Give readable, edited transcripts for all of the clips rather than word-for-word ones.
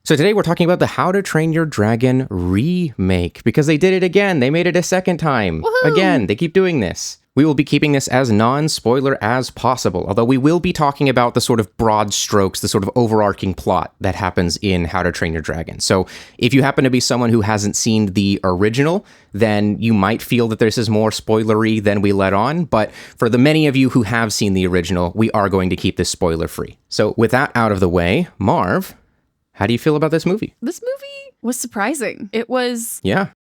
So today we're talking about the How to Train Your Dragon remake, because they did it again. They made it a second time. Woohoo! Again, they keep doing this. We will be keeping this as non-spoiler as possible, although we will be talking about the sort of broad strokes, the sort of overarching plot that happens in How to Train Your Dragon. So if you happen to be someone who hasn't seen the original, then you might feel that this is more spoilery than we let on. But for the many of you who have seen the original, we are going to keep this spoiler-free. So with that out of the way, Marv, how do you feel about this movie? This movie was surprising. It was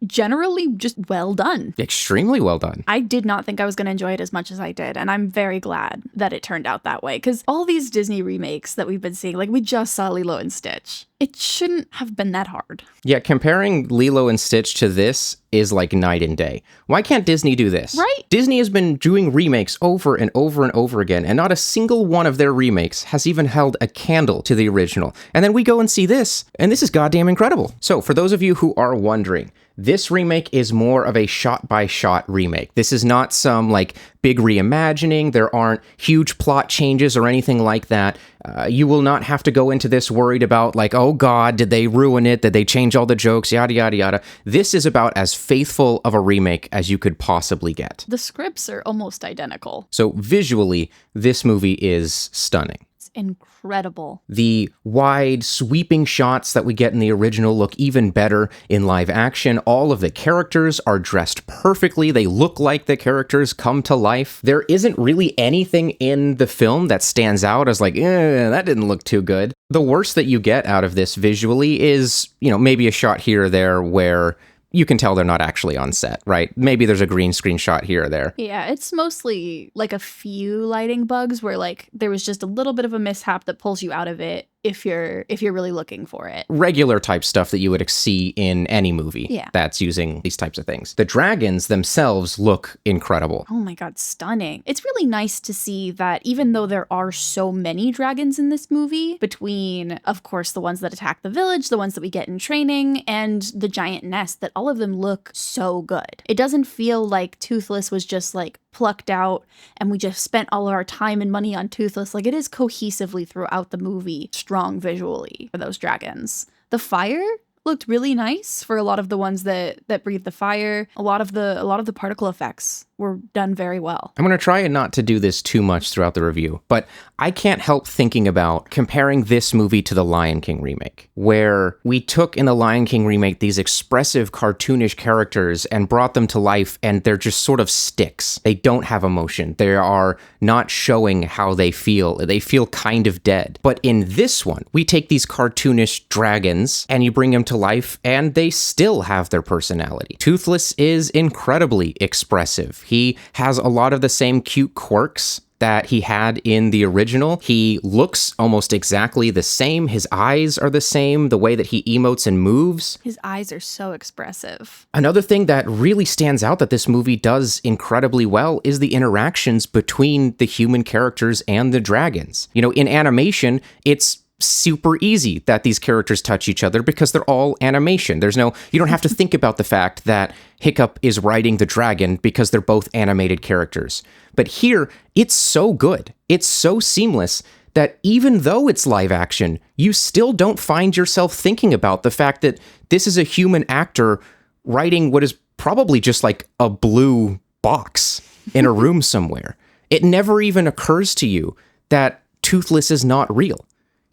generally just well done. Extremely well done. I did not think I was going to enjoy it as much as I did, and I'm very glad that it turned out that way, because all these Disney remakes that we've been seeing, like we just saw Lilo and Stitch, it shouldn't have been that hard. Yeah, comparing Lilo and Stitch to this is like night and day. Why can't Disney do this? Right? Disney has been doing remakes over and over and over again, and not a single one of their remakes has even held a candle to the original. And then we go and see this, and this is goddamn incredible. So for those of you who are wondering, this remake is more of a shot-by-shot remake. This is not some, like, big reimagining. There aren't huge plot changes or anything like that. You will not have to go into this worried about, like, oh god, did they ruin it? Did they change all the jokes? Yada, yada, yada. This is about as faithful of a remake as you could possibly get. The scripts are almost identical. So visually, this movie is stunning. Incredible. The wide, sweeping shots that we get in the original look even better in live action. All of the characters are dressed perfectly. They look like the characters come to life. There isn't really anything in the film that stands out as like, that didn't look too good. The worst that you get out of this visually is, maybe a shot here or there where you can tell they're not actually on set, right? Maybe there's a green screen shot here or there. Yeah, it's mostly like a few lighting bugs where like there was just a little bit of a mishap that pulls you out of it if you're really looking for it. Regular type stuff that you would see in any movie that's using these types of things. The dragons themselves look incredible. Oh my god, stunning. It's really nice to see that even though there are so many dragons in this movie, between, of course, the ones that attack the village, the ones that we get in training, and the giant nest, that all of them look so good. It doesn't feel like Toothless was just like plucked out and we just spent all of our time and money on Toothless. Like, it is cohesively throughout the movie strong visually for those dragons. The fire looked really nice for a lot of the ones that breathe the fire. A lot of the particle effects were done very well. I'm going to try not to do this too much throughout the review, but I can't help thinking about comparing this movie to the Lion King remake, where we took in the Lion King remake these expressive cartoonish characters and brought them to life, and they're just sort of sticks. They don't have emotion. They are not showing how they feel. They feel kind of dead. But in this one, we take these cartoonish dragons and you bring them to life, and they still have their personality. Toothless is incredibly expressive. He has a lot of the same cute quirks that he had in the original. He looks almost exactly the same. His eyes are the same, the way that he emotes and moves. His eyes are so expressive. Another thing that really stands out that this movie does incredibly well is the interactions between the human characters and the dragons. In animation, it's super easy that these characters touch each other because they're all animation. You don't have to think about the fact that Hiccup is riding the dragon because they're both animated characters. But here, it's so good. It's so seamless that even though it's live action, you still don't find yourself thinking about the fact that this is a human actor writing what is probably just like a blue box in a room somewhere. It never even occurs to you that Toothless is not real.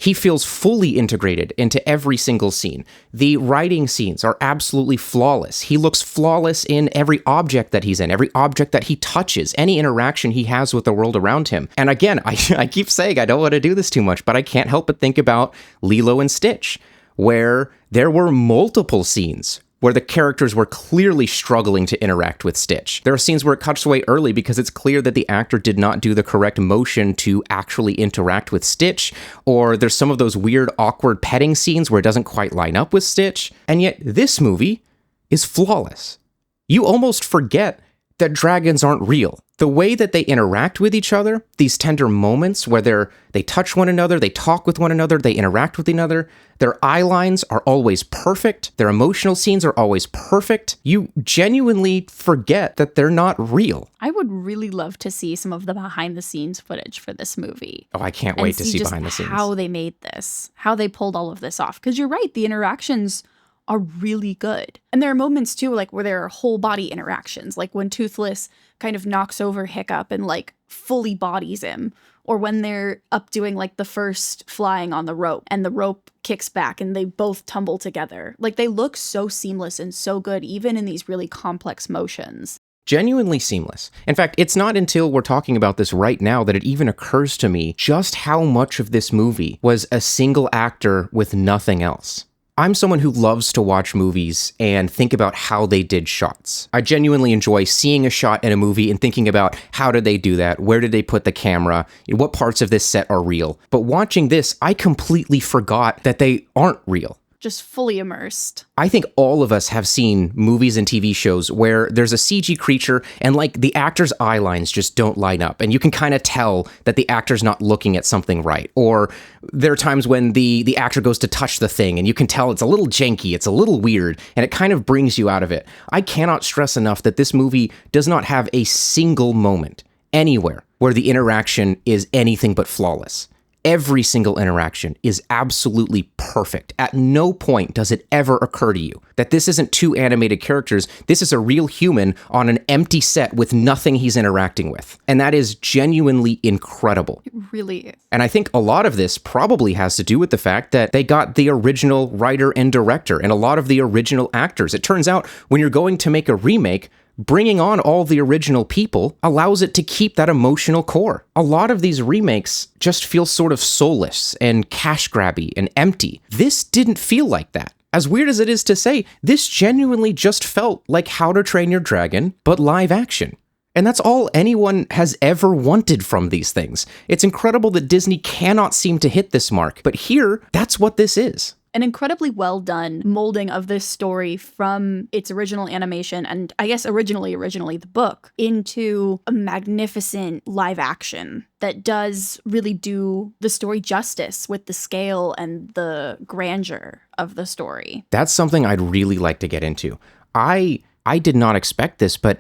He feels fully integrated into every single scene. The writing scenes are absolutely flawless. He looks flawless in every object that he's in, every object that he touches, any interaction he has with the world around him. And again, I keep saying I don't want to do this too much, but I can't help but think about Lilo and Stitch, where there were multiple scenes where the characters were clearly struggling to interact with Stitch. There are scenes where it cuts away early because it's clear that the actor did not do the correct motion to actually interact with Stitch, or there's some of those weird, awkward petting scenes where it doesn't quite line up with Stitch, and yet this movie is flawless. You almost forget that dragons aren't real The way that they interact with each other, these tender moments where they touch one another, they talk with one another, they interact with another, their eye lines are always perfect, their emotional scenes are always perfect. You genuinely forget that they're not real. I would really love to see some of the behind the scenes footage for this movie. Oh, I can't wait to see behind the scenes. How they made this, how they pulled all of this off. Because you're right, the interactions are really good. And there are moments too, like where there are whole body interactions, like when Toothless kind of knocks over Hiccup and like fully bodies him, or when they're up doing like the first flying on the rope and the rope kicks back and they both tumble together. Like they look so seamless and so good, even in these really complex motions. Genuinely seamless. In fact, it's not until we're talking about this right now that it even occurs to me just how much of this movie was a single actor with nothing else. I'm someone who loves to watch movies and think about how they did shots. I genuinely enjoy seeing a shot in a movie and thinking about how did they do that? Where did they put the camera? What parts of this set are real? But watching this, I completely forgot that they aren't real. Just fully immersed. I think all of us have seen movies and TV shows where there's a CG creature and like the actor's eye lines just don't line up. And you can kind of tell that the actor's not looking at something right. Or there are times when the actor goes to touch the thing and you can tell it's a little janky, it's a little weird, and it kind of brings you out of it. I cannot stress enough that this movie does not have a single moment anywhere where the interaction is anything but flawless. Every single interaction is absolutely perfect. At no point does it ever occur to you that this isn't two animated characters. This is a real human on an empty set with nothing he's interacting with. And that is genuinely incredible. It really is. And I think a lot of this probably has to do with the fact that they got the original writer and director and a lot of the original actors. It turns out when you're going to make a remake, bringing on all the original people allows it to keep that emotional core. A lot of these remakes just feel sort of soulless and cash grabby and empty. This didn't feel like that. As weird as it is to say, this genuinely just felt like How to Train Your Dragon, but live action. And that's all anyone has ever wanted from these things. It's incredible that Disney cannot seem to hit this mark, but here, that's what this is. An incredibly well done molding of this story from its original animation and I guess originally the book into a magnificent live action that does really do the story justice with the scale and the grandeur of the story. That's something I'd really like to get into. I did not expect this, but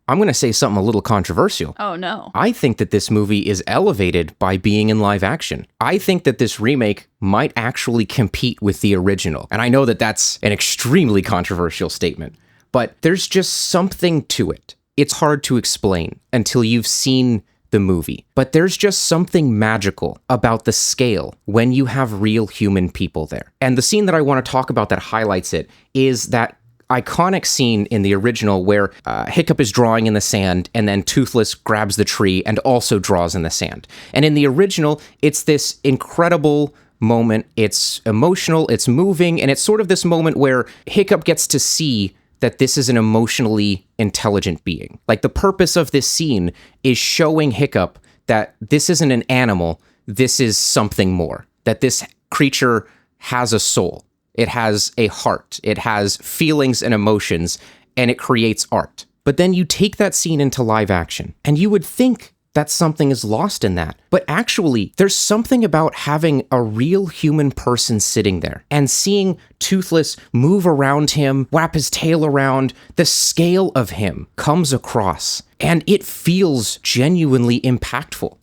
I'm going to say something a little controversial. Oh, no. I think that this movie is elevated by being in live action. I think that this remake might actually compete with the original. And I know that that's an extremely controversial statement, but there's just something to it. It's hard to explain until you've seen the movie. But there's just something magical about the scale when you have real human people there. And the scene that I want to talk about that highlights it is that iconic scene in the original where Hiccup is drawing in the sand and then Toothless grabs the tree and also draws in the sand. And in the original, it's this incredible moment. It's emotional, it's moving, and it's sort of this moment where Hiccup gets to see that this is an emotionally intelligent being. Like the purpose of this scene is showing Hiccup that this isn't an animal, this is something more. That this creature has a soul. It has a heart, it has feelings and emotions, and it creates art. But then you take that scene into live action, and you would think that something is lost in that. But actually, there's something about having a real human person sitting there and seeing Toothless move around him, wrap his tail around, the scale of him comes across, and it feels genuinely impactful.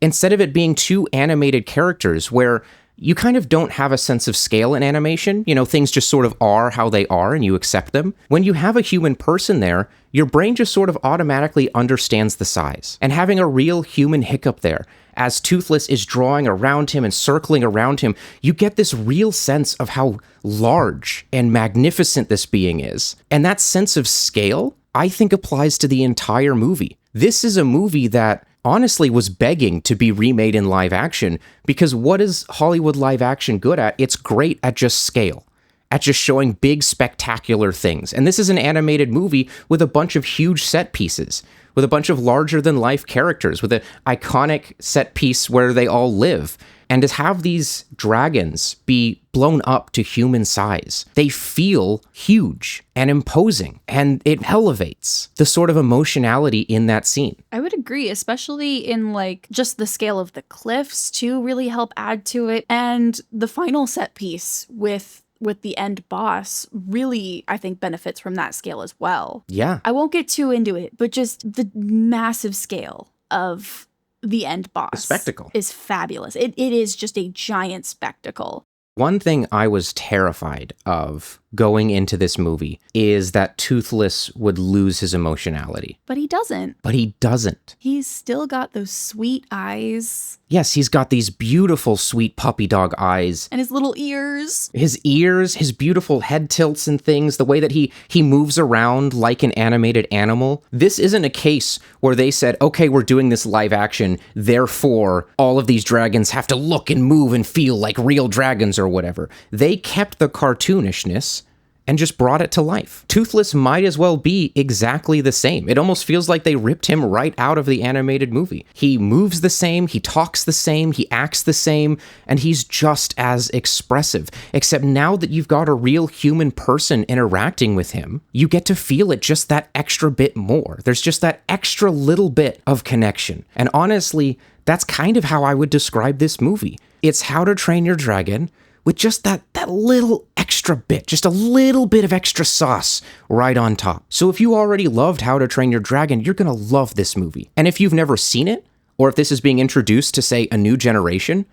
Instead of it being two animated characters where you kind of don't have a sense of scale in animation. You know, things just sort of are how they are and you accept them. When you have a human person there, your brain just sort of automatically understands the size. And having a real human Hiccup there, as Toothless is drawing around him and circling around him, you get this real sense of how large and magnificent this being is. And that sense of scale, I think, applies to the entire movie. This is a movie that honestly was begging to be remade in live action, because what is Hollywood live action good at? It's great at just scale, at just showing big, spectacular things. And this is an animated movie with a bunch of huge set pieces, with a bunch of larger-than-life characters, with an iconic set piece where they all live. And to have these dragons be blown up to human size, they feel huge and imposing, and it elevates the sort of emotionality in that scene. I would agree, especially in like just the scale of the cliffs too, really help add to it. And the final set piece with the end boss really, I think, benefits from that scale as well. Yeah. I won't get too into it, but just the massive scale of the end boss. The spectacle is fabulous. It is just a giant spectacle. One thing I was terrified of going into this movie is that Toothless would lose his emotionality. But he doesn't. But he doesn't. He's still got those sweet eyes. Yes, he's got these beautiful, sweet puppy dog eyes. And his little ears. His ears, his beautiful head tilts and things, the way that he moves around like an animated animal. This isn't a case where they said, okay, we're doing this live action, therefore all of these dragons have to look and move and feel like real dragons or whatever. They kept the cartoonishness and just brought it to life. Toothless might as well be exactly the same. It almost feels like they ripped him right out of the animated movie. He moves the same, he talks the same, he acts the same, and he's just as expressive. Except now that you've got a real human person interacting with him, you get to feel it just that extra bit more. There's just that extra little bit of connection. And honestly, that's kind of how I would describe this movie. It's How to Train Your Dragon with just that little extra bit, just a little bit of extra sauce right on top. So if you already loved How to Train Your Dragon, you're gonna love this movie. And if you've never seen it, or if this is being introduced to, say, a new generation,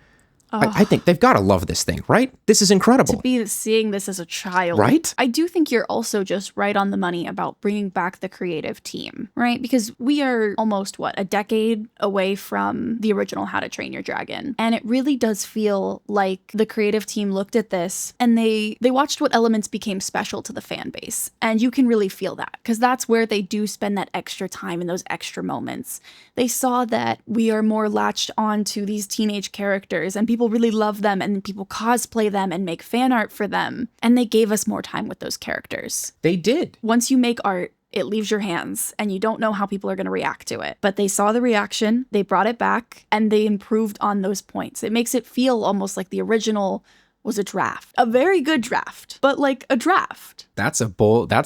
I think they've got to love this thing, right? This is incredible. To be seeing this as a child. Right? I do think you're also just right on the money about bringing back the creative team, right? Because we are almost, a decade away from the original How to Train Your Dragon. And it really does feel like the creative team looked at this and they watched what elements became special to the fan base. And you can really feel that because that's where they do spend that extra time in those extra moments. They saw that we are more latched on to these teenage characters and people really love them and people cosplay them and make fan art for them. And they gave us more time with those characters. They did. Once you make art, it leaves your hands and you don't know how people are going to react to it. But they saw the reaction, they brought it back, and they improved on those points. It makes it feel almost like the original was a draft. A very good draft, but like a draft. That's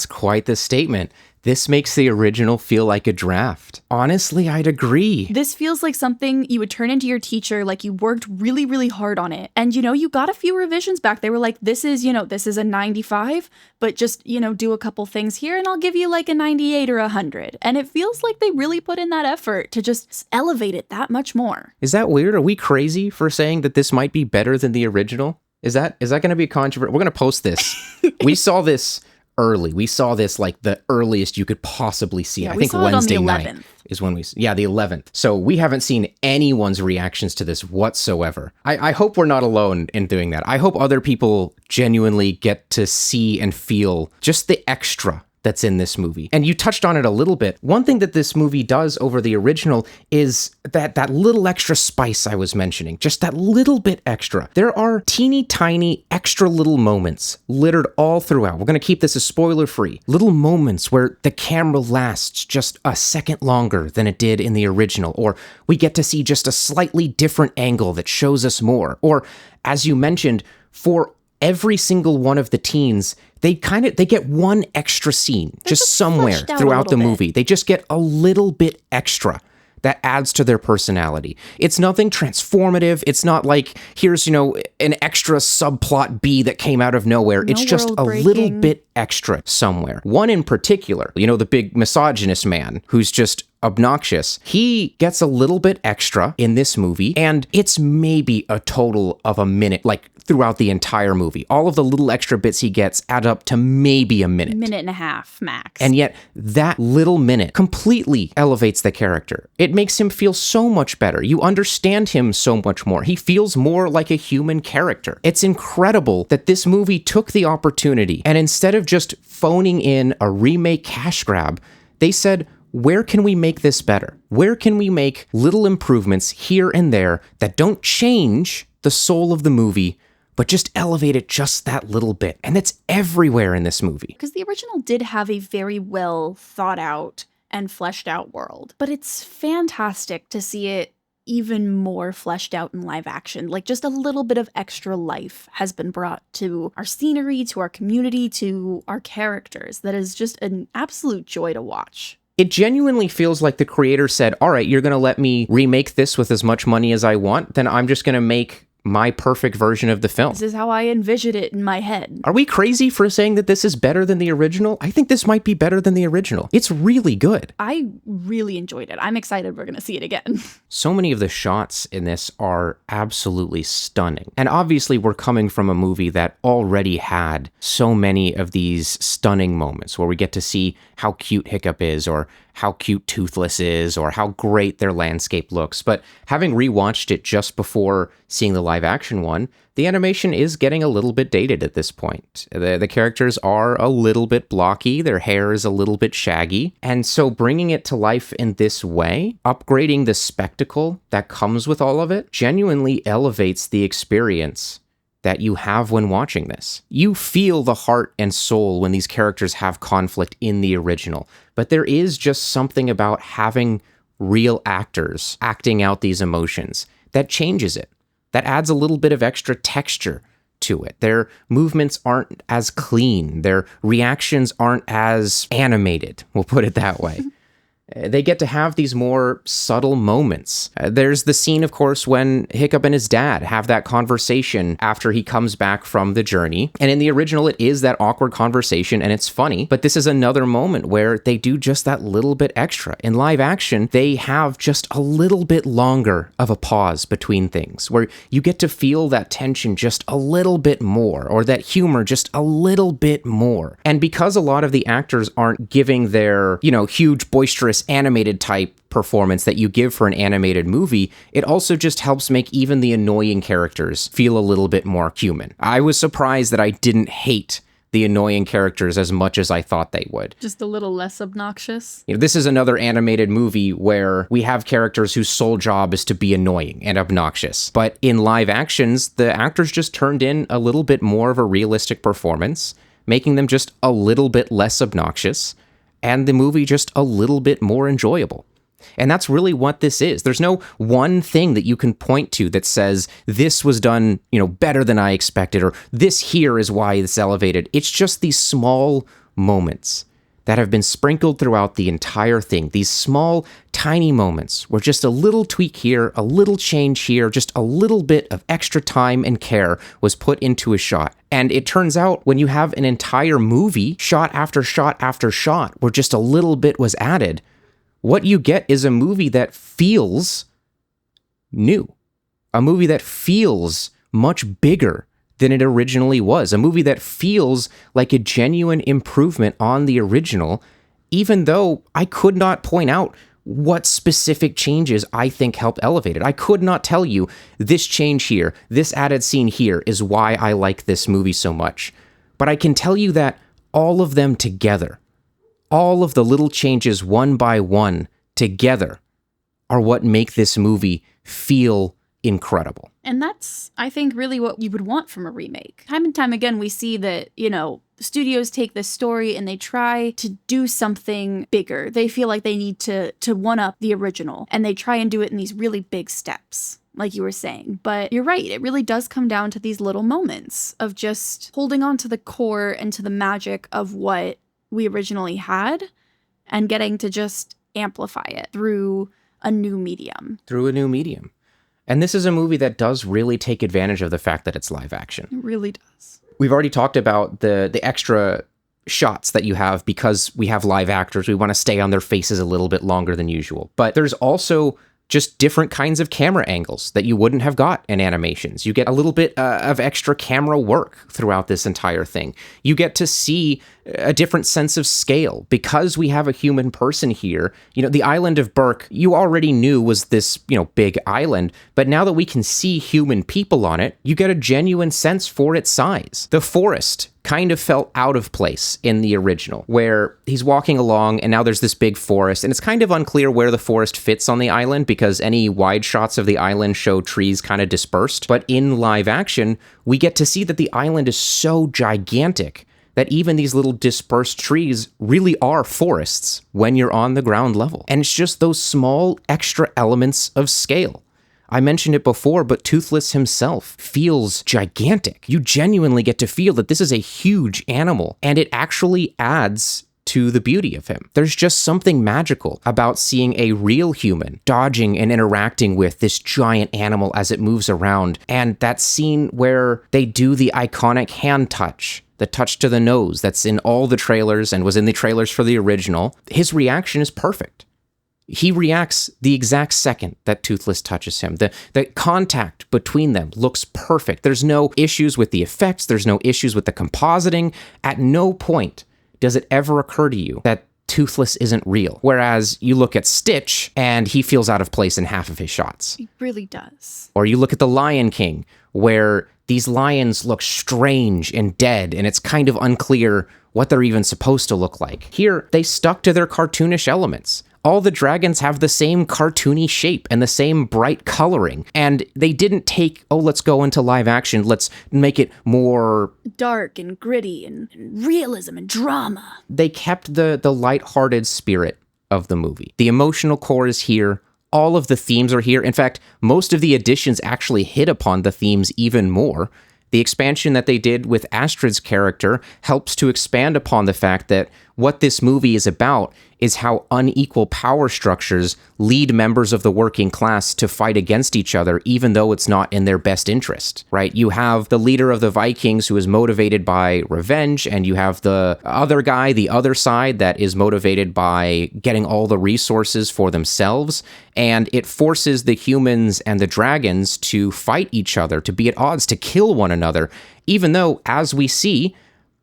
quite the statement. This makes the original feel like a draft. Honestly, I'd agree. This feels like something you would turn into your teacher, like you worked really, really hard on it. And, you got a few revisions back. They were like, this is a 95, but just, do a couple things here and I'll give you like a 98 or 100. And it feels like they really put in that effort to just elevate it that much more. Is that weird? Are we crazy for saying that this might be better than the original? Is that going to be controversial? We're going to post this. We saw this early. We saw this like the earliest you could possibly see. I think Wednesday night is when the 11th. So we haven't seen anyone's reactions to this whatsoever. I hope we're not alone in doing that. I hope other people genuinely get to see and feel just the extra that's in this movie. And you touched on it a little bit. One thing that this movie does over the original is that little extra spice I was mentioning, just that little bit extra. There are teeny tiny extra little moments littered all throughout. We're going to keep this as spoiler free. Little moments where the camera lasts just a second longer than it did in the original, or we get to see just a slightly different angle that shows us more. Or as you mentioned, for every single one of the teens, they get one extra scene just somewhere throughout the movie. They just get a little bit extra that adds to their personality. It's nothing transformative. It's not like here's, an extra subplot B that came out of nowhere. It's just a little bit extra somewhere. One in particular, the big misogynist man who's just obnoxious. He gets a little bit extra in this movie, and it's maybe a total of a minute, like throughout the entire movie. All of the little extra bits he gets add up to maybe a minute. Minute and a half, max. And yet, that little minute completely elevates the character. It makes him feel so much better. You understand him so much more. He feels more like a human character. It's incredible that this movie took the opportunity, and instead of just phoning in a remake cash grab, they said, where can we make this better? Where can we make little improvements here and there that don't change the soul of the movie, but just elevate it just that little bit? And that's everywhere in this movie. Because the original did have a very well thought out and fleshed out world, but it's fantastic to see it even more fleshed out in live action. Like just a little bit of extra life has been brought to our scenery, to our community, to our characters. That is just an absolute joy to watch. It genuinely feels like the creator said, all right, you're going to let me remake this with as much money as I want, then I'm just going to make my perfect version of the film. This is how I envisioned it in my head. Are we crazy for saying that this is better than the original? I think this might be better than the original. It's really good. I really enjoyed it. I'm excited we're going to see it again. So many of the shots in this are absolutely stunning. And obviously we're coming from a movie that already had so many of these stunning moments where we get to see how cute Hiccup is, or how cute Toothless is, or how great their landscape looks. But having rewatched it just before seeing the live action one, the animation is getting a little bit dated at this point. The characters are a little bit blocky, their hair is a little bit shaggy, and so bringing it to life in this way, upgrading the spectacle that comes with all of it, genuinely elevates the experience that you have when watching this. You feel the heart and soul when these characters have conflict in the original, but there is just something about having real actors acting out these emotions that changes it, that adds a little bit of extra texture to it. Their movements aren't as clean, their reactions aren't as animated, we'll put it that way. They get to have these more subtle moments. There's the scene, of course, when Hiccup and his dad have that conversation after he comes back from the journey. And in the original, it is that awkward conversation and it's funny. But this is another moment where they do just that little bit extra. In live action, they have just a little bit longer of a pause between things where you get to feel that tension just a little bit more, or that humor just a little bit more. And because a lot of the actors aren't giving their, huge, boisterous, animated type performance that you give for an animated movie, it also just helps make even the annoying characters feel a little bit more human. I was surprised that I didn't hate the annoying characters as much as I thought they would. Just a little less obnoxious. This is another animated movie where we have characters whose sole job is to be annoying and obnoxious. But in live actions, the actors just turned in a little bit more of a realistic performance, making them just a little bit less obnoxious, and the movie just a little bit more enjoyable. And that's really what this is. There's no one thing that you can point to that says, this was done, better than I expected, or this here is why it's elevated. It's just these small moments that have been sprinkled throughout the entire thing. These small, tiny moments where just a little tweak here, a little change here, just a little bit of extra time and care was put into a shot. And it turns out when you have an entire movie, shot after shot after shot, where just a little bit was added, what you get is a movie that feels new. A movie that feels much bigger than it originally was. A movie that feels like a genuine improvement on the original, even though I could not point out what specific changes I think help elevate it. I could not tell you this change here, this added scene here is why I like this movie so much. But I can tell you that all of them together, all of the little changes one by one together, are what make this movie feel incredible. And that's, I think, really what you would want from a remake. Time and time again, we see that, studios take this story and they try to do something bigger. They feel like they need to one-up the original, and they try and do it in these really big steps, like you were saying. But you're right, it really does come down to these little moments of just holding on to the core and to the magic of what we originally had and getting to just amplify it through a new medium. And this is a movie that does really take advantage of the fact that it's live action. It really does. We've already talked about the extra shots that you have because we have live actors. We want to stay on their faces a little bit longer than usual. But there's also just different kinds of camera angles that you wouldn't have got in animations. You get a little bit of extra camera work throughout this entire thing. You get to see a different sense of scale because we have a human person here. The island of Berk, you already knew was this, big island, but now that we can see human people on it, you get a genuine sense for its size. The forest kind of felt out of place in the original, where he's walking along and now there's this big forest, and it's kind of unclear where the forest fits on the island because any wide shots of the island show trees kind of dispersed. But in live action, we get to see that the island is so gigantic that even these little dispersed trees really are forests when you're on the ground level. And it's just those small extra elements of scale I mentioned it before, but Toothless himself feels gigantic. You genuinely get to feel that this is a huge animal, and it actually adds to the beauty of him. There's just something magical about seeing a real human dodging and interacting with this giant animal as it moves around. And that scene where they do the iconic hand touch, the touch to the nose that's in all the trailers and was in the trailers for the original, his reaction is perfect. He reacts the exact second that Toothless touches him. The contact between them looks perfect. There's no issues with the effects. There's no issues with the compositing. At no point does it ever occur to you that Toothless isn't real? Whereas you look at Stitch and he feels out of place in half of his shots. He really does. Or you look at The Lion King, where these lions look strange and dead, and it's kind of unclear what they're even supposed to look like. Here, they stuck to their cartoonish elements. All the dragons have the same cartoony shape and the same bright coloring. And they didn't take, oh, let's go into live action, let's make it more dark and gritty and realism and drama. They kept the lighthearted spirit of the movie. The emotional core is here. All of the themes are here. In fact, most of the additions actually hit upon the themes even more. The expansion that they did with Astrid's character helps to expand upon the fact that what this movie is about is how unequal power structures lead members of the working class to fight against each other, even though it's not in their best interest, right? You have the leader of the Vikings who is motivated by revenge, and you have the other guy, the other side, that is motivated by getting all the resources for themselves, and it forces the humans and the dragons to fight each other, to be at odds, to kill one another, even though, as we see,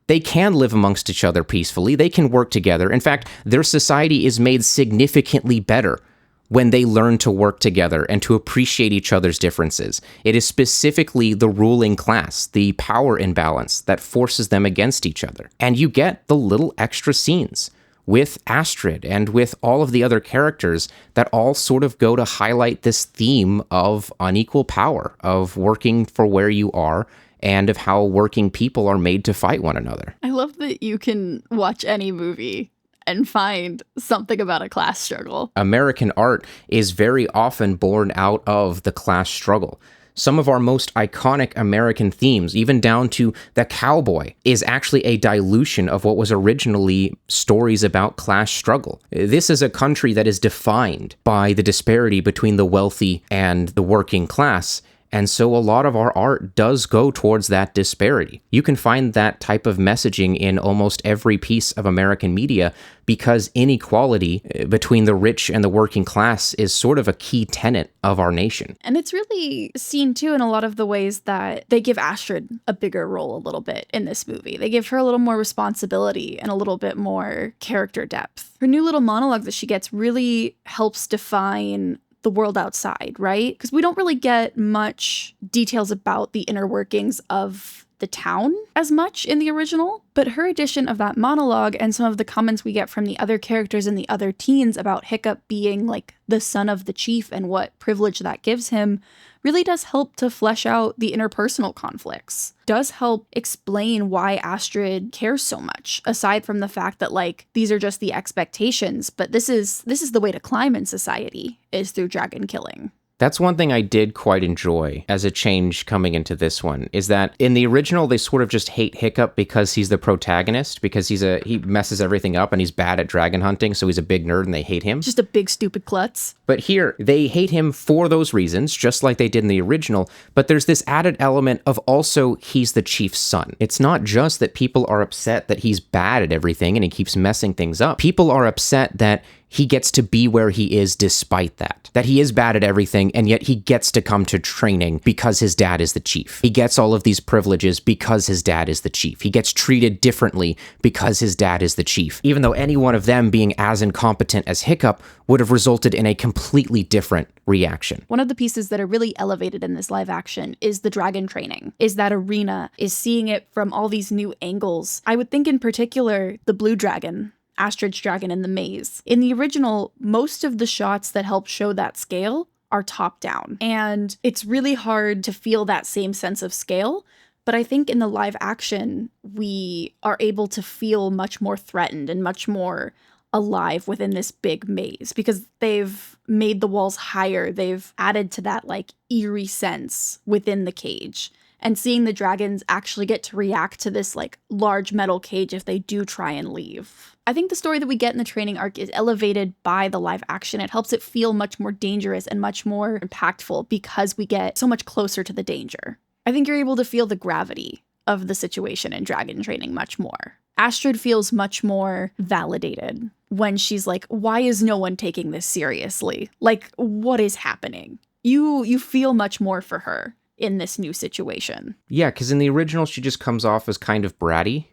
they can live amongst each other peacefully. They can work together. In fact, their society is made significantly better when they learn to work together and to appreciate each other's differences. It is specifically the ruling class, the power imbalance, that forces them against each other. And you get the little extra scenes with Astrid and with all of the other characters that all sort of go to highlight this theme of unequal power, of working for where you are, and of how working people are made to fight one another. I love that you can watch any movie and find something about a class struggle. American art is very often born out of the class struggle. Some of our most iconic American themes, even down to the cowboy, is actually a dilution of what was originally stories about class struggle. This is a country that is defined by the disparity between the wealthy and the working class. And so a lot of our art does go towards that disparity. You can find that type of messaging in almost every piece of American media because inequality between the rich and the working class is sort of a key tenet of our nation. And it's really seen too in a lot of the ways that they give Astrid a bigger role a little bit in this movie. They give her a little more responsibility and a little bit more character depth. Her new little monologue that she gets really helps define the world outside, right? Because we don't really get much details about the inner workings of the town as much in the original, but her addition of that monologue and some of the comments we get from the other characters and the other teens about Hiccup being like the son of the chief and what privilege that gives him really does help to flesh out the interpersonal conflicts, does help explain why Astrid cares so much, aside from the fact that, like, these are just the expectations, but this is the way to climb in society, is through dragon killing. That's one thing I did quite enjoy as a change coming into this one, is that in the original, they sort of just hate Hiccup because he's the protagonist, because he messes everything up and he's bad at dragon hunting, so he's a big nerd and they hate him. Just a big stupid klutz. But here, they hate him for those reasons, just like they did in the original, but there's this added element of also he's the chief's son. It's not just that people are upset that he's bad at everything and he keeps messing things up. People are upset that he gets to be where he is despite that he is bad at everything, and yet he gets to come to training because his dad is the chief. He gets all of these privileges because his dad is the chief. He gets treated differently because his dad is the chief, even though any one of them being as incompetent as Hiccup would have resulted in a completely different reaction. One of the pieces that are really elevated in this live action is the dragon training, is that arena, is seeing it from all these new angles. I would think in particular the blue dragon, Astrid's dragon in the maze. In the original, most of the shots that help show that scale are top down, and it's really hard to feel that same sense of scale. But I think in the live action, we are able to feel much more threatened and much more alive within this big maze because they've made the walls higher. They've added to that like eerie sense within the cage. And seeing the dragons actually get to react to this like large metal cage if they do try and leave. I think the story that we get in the training arc is elevated by the live action. It helps it feel much more dangerous and much more impactful because we get so much closer to the danger. I think you're able to feel the gravity of the situation in dragon training much more. Astrid feels much more validated when she's like, why is no one taking this seriously? Like, what is happening? You feel much more for her in this new situation. Yeah, because in the original, she just comes off as kind of bratty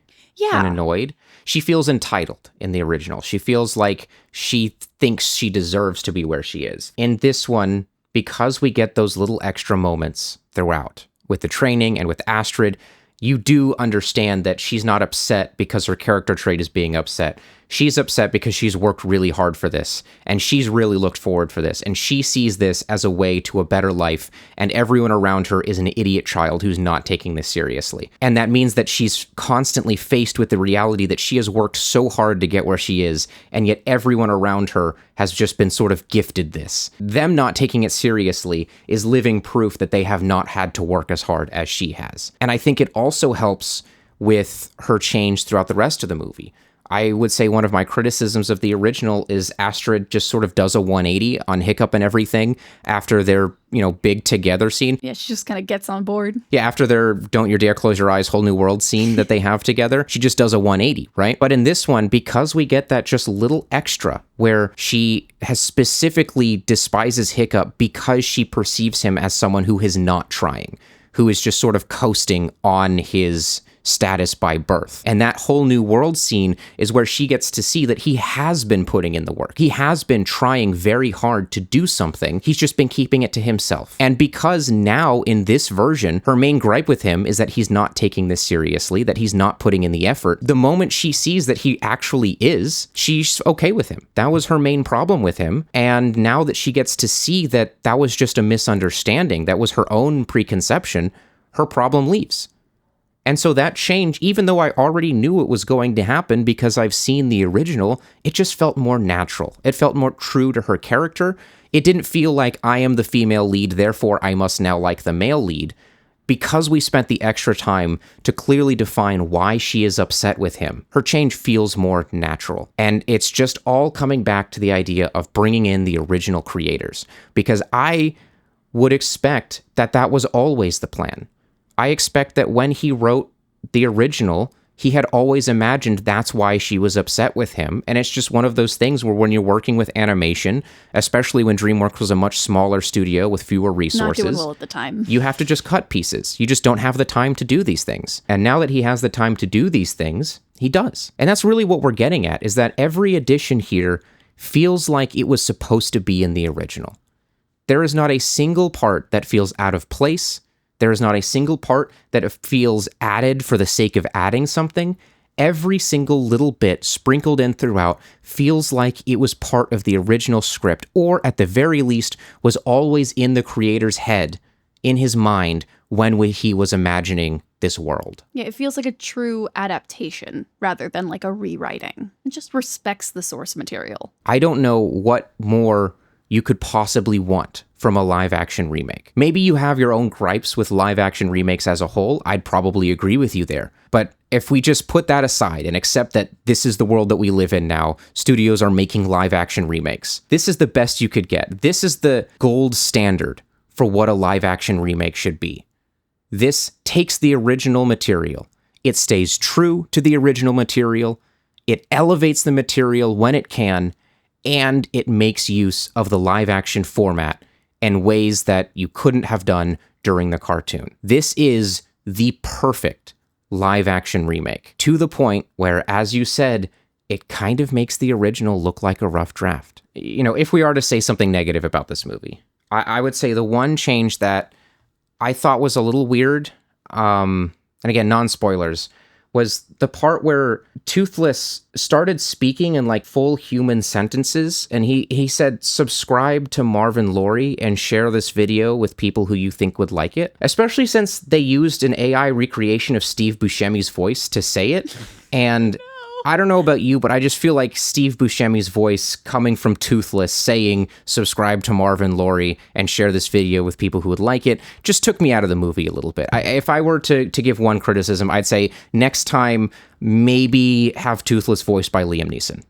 and annoyed. She feels entitled in the original. She feels like she thinks she deserves to be where she is. In this one, because we get those little extra moments throughout, with the training and with Astrid, you do understand that she's not upset because her character trait is being upset. She's upset because she's worked really hard for this, and she's really looked forward for this, and she sees this as a way to a better life, and everyone around her is an idiot child who's not taking this seriously. And that means that she's constantly faced with the reality that she has worked so hard to get where she is, and yet everyone around her has just been sort of gifted this. Them not taking it seriously is living proof that they have not had to work as hard as she has. And I think it also helps with her change throughout the rest of the movie. I would say one of my criticisms of the original is Astrid just sort of does a 180 on Hiccup and everything after their, big together scene. Yeah, she just kind of gets on board. Yeah, after their Don't You Dare Close Your Eyes, Whole New World scene that they have together, she just does a 180, right? But in this one, because we get that just little extra where she has specifically despises Hiccup because she perceives him as someone who is not trying, who is just sort of coasting on his status by birth. And that Whole New World scene is where she gets to see that he has been putting in the work. He has been trying very hard to do something. He's just been keeping it to himself. And because now in this version, her main gripe with him is that he's not taking this seriously, that he's not putting in the effort. The moment she sees that he actually is, she's okay with him. That was her main problem with him. And now that she gets to see that that was just a misunderstanding, that was her own preconception, her problem leaves. And so that change, even though I already knew it was going to happen because I've seen the original, it just felt more natural. It felt more true to her character. It didn't feel like I am the female lead, therefore I must now like the male lead. Because we spent the extra time to clearly define why she is upset with him, her change feels more natural. And it's just all coming back to the idea of bringing in the original creators. Because I would expect that that was always the plan. I expect that when he wrote the original, he had always imagined that's why she was upset with him. And it's just one of those things where when you're working with animation, especially when DreamWorks was a much smaller studio with fewer resources, not doing well at the time, you have to just cut pieces. You just don't have the time to do these things. And now that he has the time to do these things, he does. And that's really what we're getting at, is that every addition here feels like it was supposed to be in the original. There is not a single part that feels out of place. There is not a single part that feels added for the sake of adding something. Every single little bit sprinkled in throughout feels like it was part of the original script, or at the very least was always in the creator's head, in his mind, when he was imagining this world. Yeah, it feels like a true adaptation rather than like a rewriting. It just respects the source material. I don't know what more you could possibly want from a live-action remake. Maybe you have your own gripes with live-action remakes as a whole. I'd probably agree with you there. But if we just put that aside and accept that this is the world that we live in now, studios are making live-action remakes. This is the best you could get. This is the gold standard for what a live-action remake should be. This takes the original material. It stays true to the original material. It elevates the material when it can, and it makes use of the live-action format in ways that you couldn't have done during the cartoon. This is the perfect live-action remake, to the point where, as you said, it kind of makes the original look like a rough draft. If we are to say something negative about this movie, I would say the one change that I thought was a little weird, and again, non-spoilers, was the part where Toothless started speaking in like full human sentences, and he said, subscribe to Marvin Laurie and share this video with people who you think would like it, especially since they used an AI recreation of Steve Buscemi's voice to say it. And I don't know about you, but I just feel like Steve Buscemi's voice coming from Toothless saying, subscribe to Marvin Laurie and share this video with people who would like it, just took me out of the movie a little bit. If I were to give one criticism, I'd say next time, maybe have Toothless voiced by Liam Neeson.